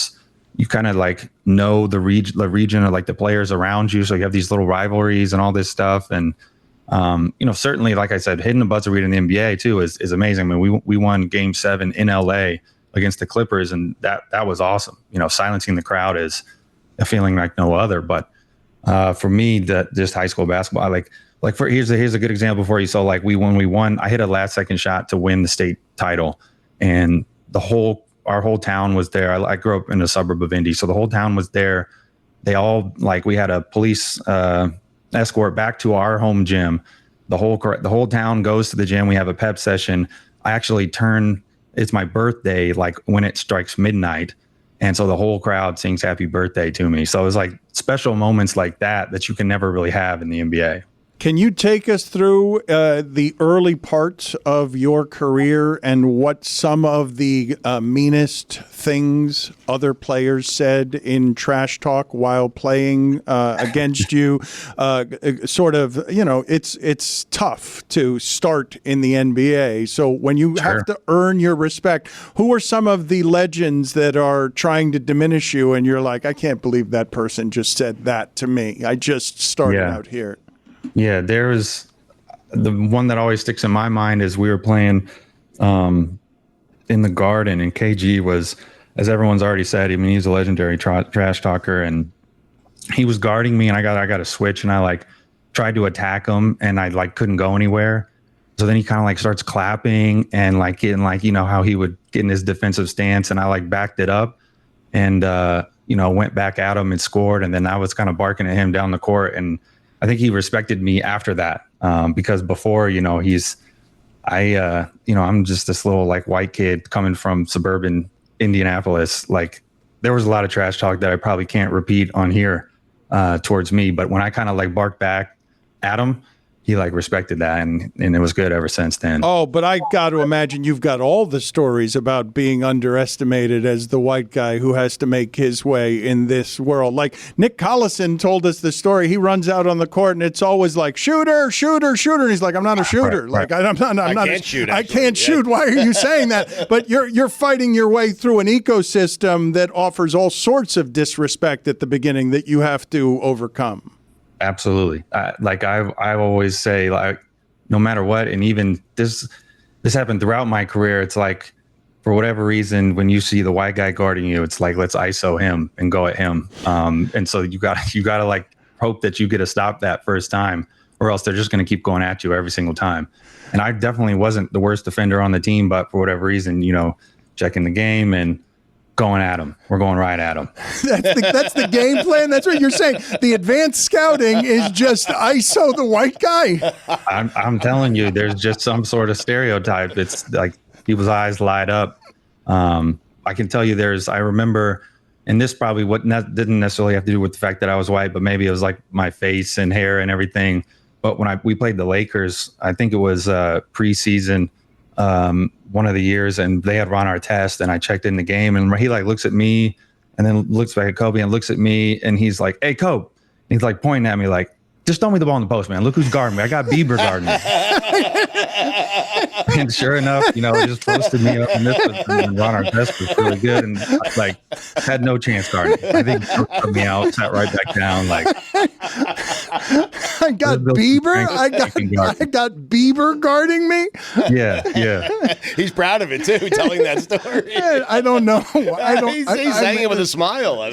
you kind of like know the region or like the players around you. So you have these little rivalries and all this stuff. And certainly, like I said, hitting the buzzer beater in the NBA too is amazing. I mean, we won Game 7 in LA against the Clippers, and that was awesome. Silencing the crowd is a feeling like no other. But for me, that just high school basketball, here's a good example for you. So like when we won, I hit a last second shot to win the state title, and our whole town was there. I grew up in a suburb of Indy, so the whole town was there. They all we had a police escort back to our home gym. The whole town goes to the gym. We have a pep session. I actually it's my birthday, like when it strikes midnight. And so the whole crowd sings happy birthday to me. So it's like special moments like that you can never really have in the NBA. Can you take us through the early parts of your career and what some of the meanest things other players said in trash talk while playing against you? Sort of, it's tough to start in the NBA. So when you have to earn your respect, who are some of the legends that are trying to diminish you and you're like, I can't believe that person just said that to me. I just started out here. Yeah, there's the one that always sticks in my mind is we were playing in the Garden, and KG was, as everyone's already said, I mean, he's a legendary trash talker, and he was guarding me, and I got a switch, and I tried to attack him, and I couldn't go anywhere. So then he kind of starts clapping and getting how he would get in his defensive stance, and I backed it up and went back at him and scored, and then I was kind of barking at him down the court, and I think he respected me after that because before, I'm just this little white kid coming from suburban Indianapolis. There was a lot of trash talk that I probably can't repeat on here towards me. But when I kind of barked back at him, he respected that, and it was good ever since then. Oh, but I got to imagine you've got all the stories about being underestimated as the white guy who has to make his way in this world. Nick Collison told us the story. He runs out on the court and it's always shooter, shooter, shooter. And he's like, I'm not a shooter. Right. I'm not. I can't shoot. I can't shoot. Why are you saying that? But you're fighting your way through an ecosystem that offers all sorts of disrespect at the beginning that you have to overcome. Absolutely. I always say, no matter what, and even this happened throughout my career. It's for whatever reason, when you see the white guy guarding you, it's let's ISO him and go at him. And so you got to hope that you get to stop that first time, or else they're just going to keep going at you every single time. And I definitely wasn't the worst defender on the team, but for whatever reason, checking the game and going at him. We're going right at him. That's the game plan. That's what you're saying. The advanced scouting is just ISO the white guy. I'm telling you, there's just some sort of stereotype. It's people's eyes light up. I can tell you I remember, and this probably didn't necessarily have to do with the fact that I was white, but maybe it was my face and hair and everything. But when we played the Lakers, I think it was preseason, one of the years, and they had Ron Artest, and I checked in the game, and he looks at me and then looks back at Kobe and looks at me, and he's like, "Hey, Kobe," and he's pointing at me just throw me the ball in the post, man. Look who's guarding me. I got Bieber guarding me. And sure enough, it just posted me up, and Ron Artest was really good, and had no chance guarding. I think he put me out, sat right back down. I got Bieber. I got Bieber guarding me. Yeah. He's proud of it too, telling that story. I don't know. He's saying it with a smile. I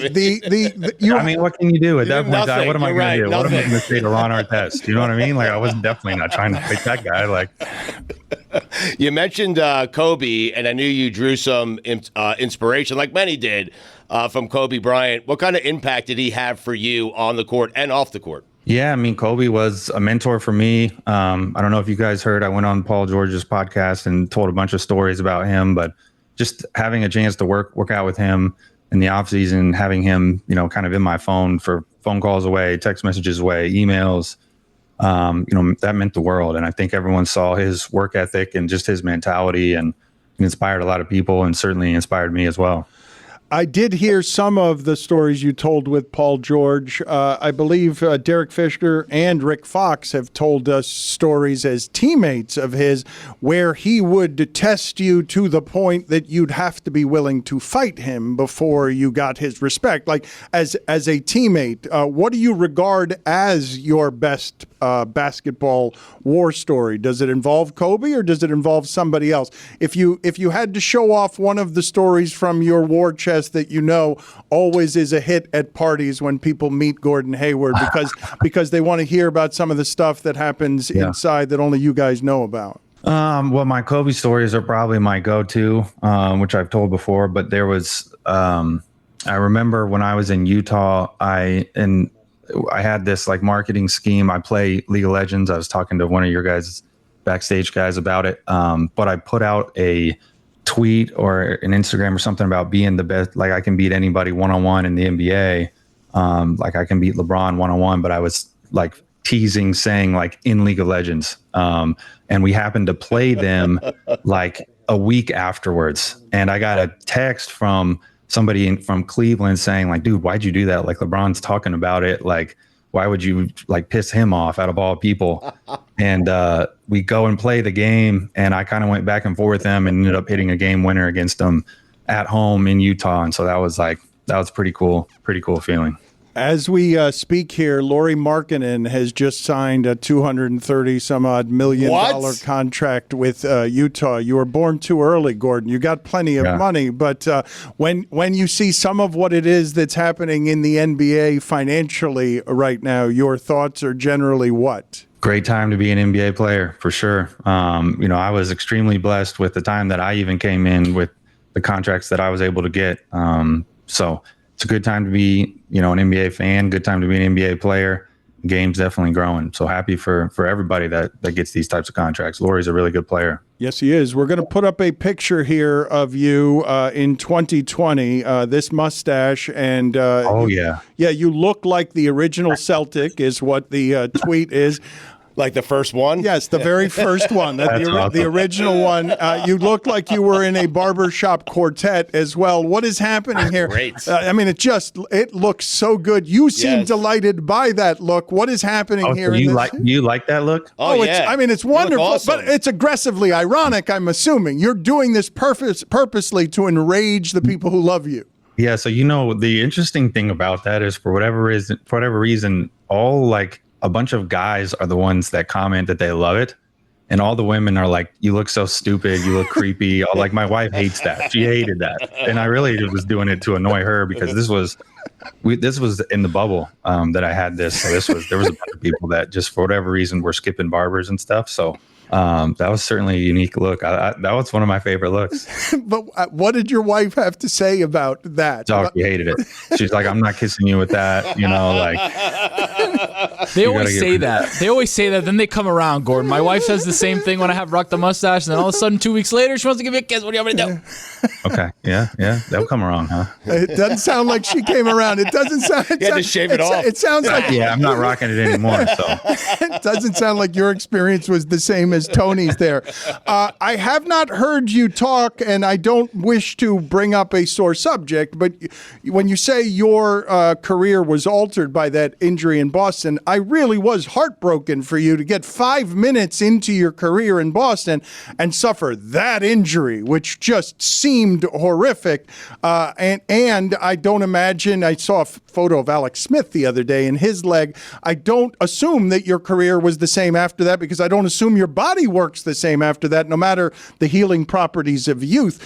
mean, what can you do at that point? Nothing. What am I going to do? Nothing. What am I going to say to Ron Artest? You know what I mean? I was definitely not trying to fight that guy. You mentioned Kobe, and I knew you drew some inspiration, like many did, from Kobe Bryant. What kind of impact did he have for you on the court and off the court? Yeah, I mean, Kobe was a mentor for me. I don't know if you guys heard, I went on Paul George's podcast and told a bunch of stories about him, but just having a chance to work out with him in the offseason, having him, kind of in my phone for phone calls away, text messages away, emails, that meant the world. And I think everyone saw his work ethic and just his mentality, and it inspired a lot of people, and certainly inspired me as well. I did hear some of the stories you told with Paul George. I believe Derek Fisher and Rick Fox have told us stories as teammates of his where he would test you to the point that you'd have to be willing to fight him before you got his respect. As a teammate, what do you regard as your best basketball war story? Does it involve Kobe or does it involve somebody else? If you had to show off one of the stories from your war chest that always is a hit at parties when people meet Gordon Hayward because they want to hear about some of the stuff that happens inside that only you guys know about. Well, my Kobe stories are probably my go-to, which I've told before, but there was I remember when I was in Utah, I had this marketing scheme. I play League of Legends. I was talking to one of your guys, backstage guys, about it. But I put out a tweet or an Instagram or something about being the best. I can beat anybody one-on-one in the NBA. I can beat LeBron one-on-one, but I was teasing saying like in League of Legends. And we happened to play them like a week afterwards. And I got a text from somebody from Cleveland saying like, dude, why'd you do that? Like LeBron's talking about it. Like, why would you like piss him off out of all people? And we go and play the game. And I kind of went back and forth with them and ended up hitting a game winner against them at home in Utah. And so that was pretty cool feeling. As we speak here, Lauri Markkanen has just signed a $230-some-odd million contract with Utah. You were born too early, Gordon. You got plenty of money, but when you see some of what it is that's happening in the NBA financially right now, your thoughts are generally what? Great time to be an NBA player, for sure. I was extremely blessed with the time that I even came in with the contracts that I was able to get. So it's a good time to be, an NBA fan, good time to be an NBA player. The game's definitely growing. So happy for everybody that gets these types of contracts. Lauri's a really good player. Yes, he is. We're going to put up a picture here of you in 2020, this mustache. And you look like the original Celtic is what the tweet is. Like the first one? Yes, the very first one. The original one. You looked like you were in a barbershop quartet as well. What is happening here? Great. It looks so good. You seem delighted by that look. What is happening here? So you like that look? Oh yeah. It's wonderful, awesome. but it's aggressively ironic, I'm assuming. You're doing this purposely to enrage the people who love you. Yeah, so the interesting thing about that is for whatever reason, all like a bunch of guys are the ones that comment that they love it. And all the women are like, you look so stupid. You look creepy. Like my wife hates that. She hated that. And I really was doing it to annoy her because this was in the bubble that I had this. So there was a bunch of people that just for whatever reason were skipping barbers and stuff. So that was certainly a unique look. That was one of my favorite looks. But what did your wife have to say about that? Oh, she hated it. She's like, I'm not kissing you with that. They always say that. Then they come around, Gordon. My wife says the same thing when I have rocked the mustache. And then all of a sudden, 2 weeks later, she wants to give me a kiss. What do you want me to do? Okay. Yeah. They'll come around, huh? It doesn't sound like she came around. It doesn't sound. You had to shave it off. It sounds like. Yeah, I'm not rocking it anymore. So it doesn't sound like your experience was the same as Tony's there. I have not heard you talk, and I don't wish to bring up a sore subject, but when you say your career was altered by that injury in Boston, I really was heartbroken for you to get 5 minutes into your career in Boston and suffer that injury, which just seemed horrific. And I don't imagine, I saw a photo of Alex Smith the other day in his leg. I don't assume that your career was the same after that because I don't assume your body works the same after that, no matter the healing properties of youth.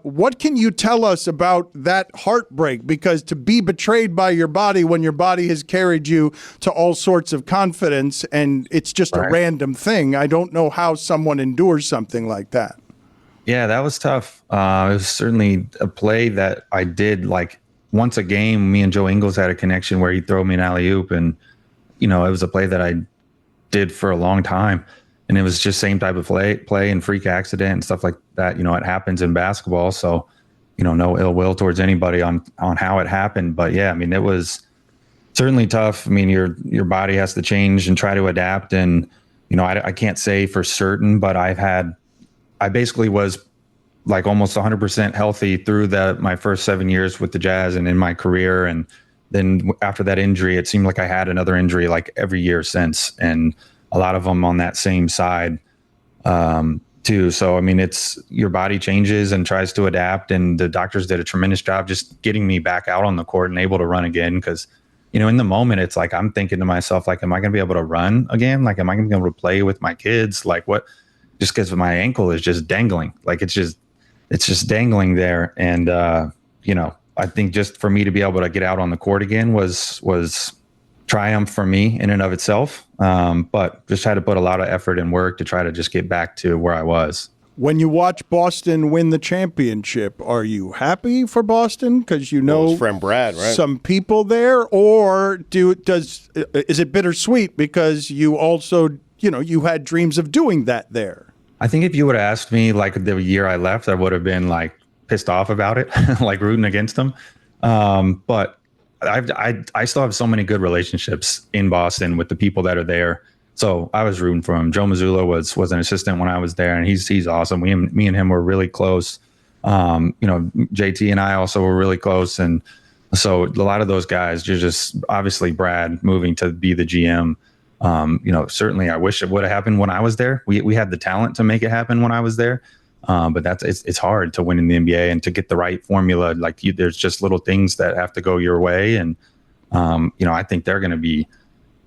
What can you tell us about that heartbreak? Because to be betrayed by your body when your body has carried you to all sorts of confidence and it's just a random thing, I don't know how someone endures something like that. Yeah, that was tough. It was certainly a play that I did like once a game. Me and Joe Ingles had a connection where he'd throw me an alley-oop, and it was a play that I did for a long time. And it was just same type of play and freak accident and stuff like that. It happens in basketball. So, no ill will towards anybody on how it happened. But yeah, it was certainly tough. Your body has to change and try to adapt. And, I can't say for certain, but I basically was like almost 100% healthy through my first 7 years with the Jazz and in my career. And then after that injury, it seemed like I had another injury like every year since. And a lot of them on that same side too. So, it's your body changes and tries to adapt. And the doctors did a tremendous job just getting me back out on the court and able to run again. Because, in the moment, it's like I'm thinking to myself, like, am I going to be able to run again? Like, am I going to be able to play with my kids? Like, what? Just because my ankle is just dangling. Like, it's just dangling there. And, I think just for me to be able to get out on the court again was triumph for me in and of itself. But just had to put a lot of effort and work to try to just get back to where I was. When you watch Boston win the championship, are you happy for Boston because his friend Brad, right? Some people there, or is it bittersweet because you also you had dreams of doing that there? I think if you would have asked me like the year I left, I would have been like pissed off about it, like rooting against them. But I still have so many good relationships in Boston with the people that are there. So I was rooting for him. Joe Mazzulla was an assistant when I was there, and he's awesome. Me and him were really close. JT and I also were really close, and so a lot of those guys. You're just obviously Brad moving to be the GM. Certainly I wish it would have happened when I was there. We had the talent to make it happen when I was there. But it's hard to win in the NBA and to get the right formula. There's just little things that have to go your way. And, I think they're going to be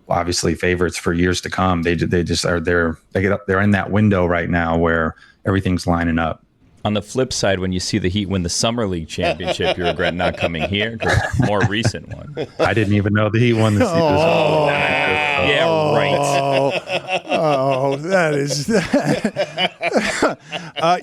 obviously favorites for years to come. They just are they're in that window right now where everything's lining up. On the flip side, when you see the Heat win the Summer League championship, you regret not coming here. The more recent one. I didn't even know the Heat won the season. Yeah, right. Oh, that is.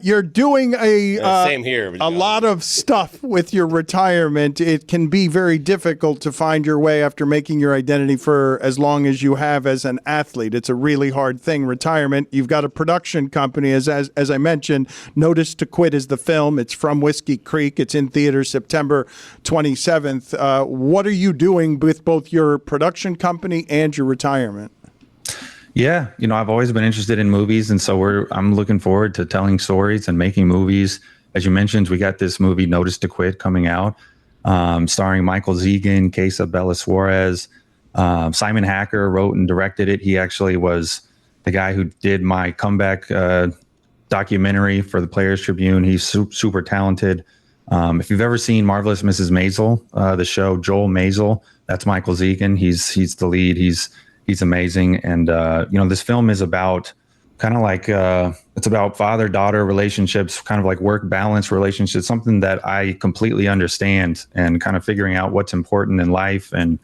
You're doing same here, a lot of stuff with your retirement. It can be very difficult to find your way after making your identity for as long as you have as an athlete. It's a really hard thing, retirement. You've got a production company, as I mentioned. Notice to Quit is the film. It's From Whiskey Creek. It's in theaters September 27th. What are you doing with both your production company and your retirement? Yeah, I've always been interested in movies, and so I'm looking forward to telling stories and making movies. As you mentioned, we got this movie Notice to Quit coming out, starring Michael Zegan, Casa Bella Suarez. Simon Hacker wrote and directed it. He actually was the guy who did my comeback documentary for the Players Tribune. He's super talented. If you've ever seen Marvelous Mrs. Maisel, the show, Joel Maisel, that's Michael Zegan. He's the lead. He's amazing. And, this film is about kind of like, it's about father-daughter relationships, kind of like work balance relationships, something that I completely understand, and kind of figuring out what's important in life. And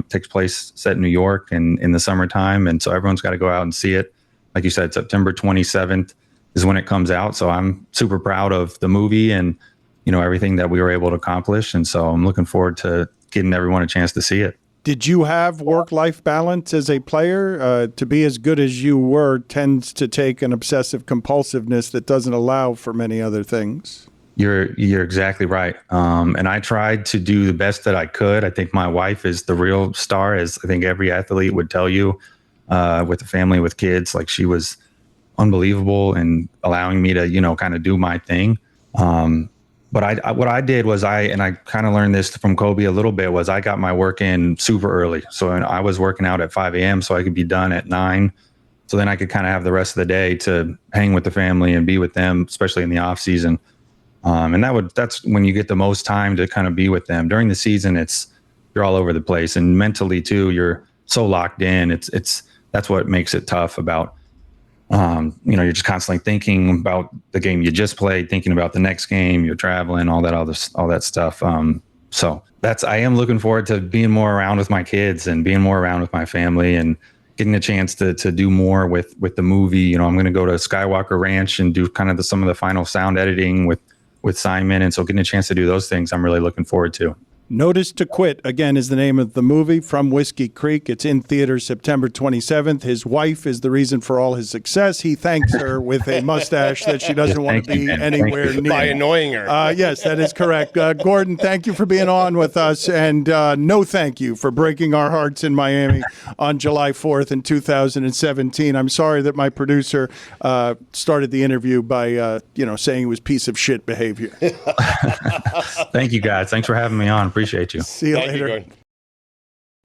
takes place set in New York and in the summertime. And so everyone's got to go out and see it. Like you said, September 27th is when it comes out. So I'm super proud of the movie and, everything that we were able to accomplish. And so I'm looking forward to getting everyone a chance to see it. Did you have work-life balance as a player? To be as good as you were tends to take an obsessive compulsiveness that doesn't allow for many other things. You're exactly right. And I tried to do the best that I could. I think my wife is the real star, as I think every athlete would tell you, with a family, with kids. Like, she was unbelievable in allowing me to, kind of do my thing. But what I did was I kind of learned this from Kobe a little bit, was I got my work in super early. So I was working out at 5 a.m. so I could be done at 9. So then I could kind of have the rest of the day to hang with the family and be with them, especially in the off season. And that's when you get the most time to kind of be with them. During the season, you're all over the place, and mentally too, you're so locked in. That's what makes it tough about, you're just constantly thinking about the game you just played, thinking about the next game, you're traveling, all that stuff. So I am looking forward to being more around with my kids and being more around with my family and getting a chance to do more with the movie. I'm going to go to Skywalker Ranch and do kind of some of the final sound editing with Simon. And so getting a chance to do those things, I'm really looking forward to. Notice to Quit, again, is the name of the movie, From Whiskey Creek. It's in theaters September 27th. His wife is the reason for all his success. He thanks her with a mustache that she doesn't want to be anywhere near. By annoying her. Yes, that is correct. Gordon, thank you for being on with us. And no thank you for breaking our hearts in Miami on July 4th in 2017. I'm sorry that my producer started the interview by, saying it was piece of shit behavior. Thank you, guys. Thanks for having me on. Appreciate you. See you later.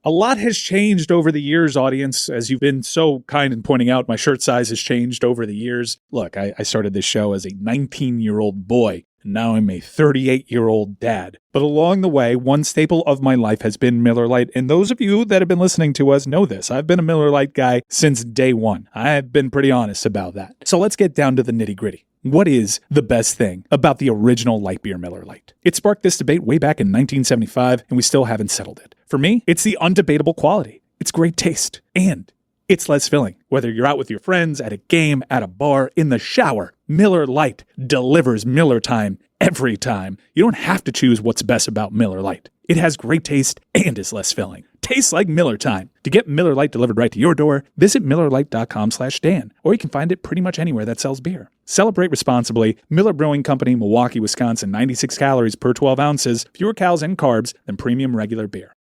A lot has changed over the years, audience. As you've been so kind in pointing out, my shirt size has changed over the years. Look, I started this show as a 19-year-old boy, and now I'm a 38-year-old dad. But along the way, one staple of my life has been Miller Lite, and those of you that have been listening to us know this. I've been a Miller Lite guy since day one. I've been pretty honest about that. So let's get down to the nitty-gritty. What is the best thing about the original light beer Miller Lite? It sparked this debate way back in 1975, and we still haven't settled it. For me, it's the undebatable quality. It's great taste, and it's less filling. Whether you're out with your friends, at a game, at a bar, in the shower, Miller Lite delivers Miller time every time. You don't have to choose what's best about Miller Lite. It has great taste and is less filling. tastes like Miller time. To get Miller Lite delivered right to your door, visit MillerLite.com/Dan, or you can find it pretty much anywhere that sells beer. Celebrate responsibly. Miller Brewing Company, Milwaukee, Wisconsin. 96 calories per 12 ounces, fewer calories and carbs than premium regular beer.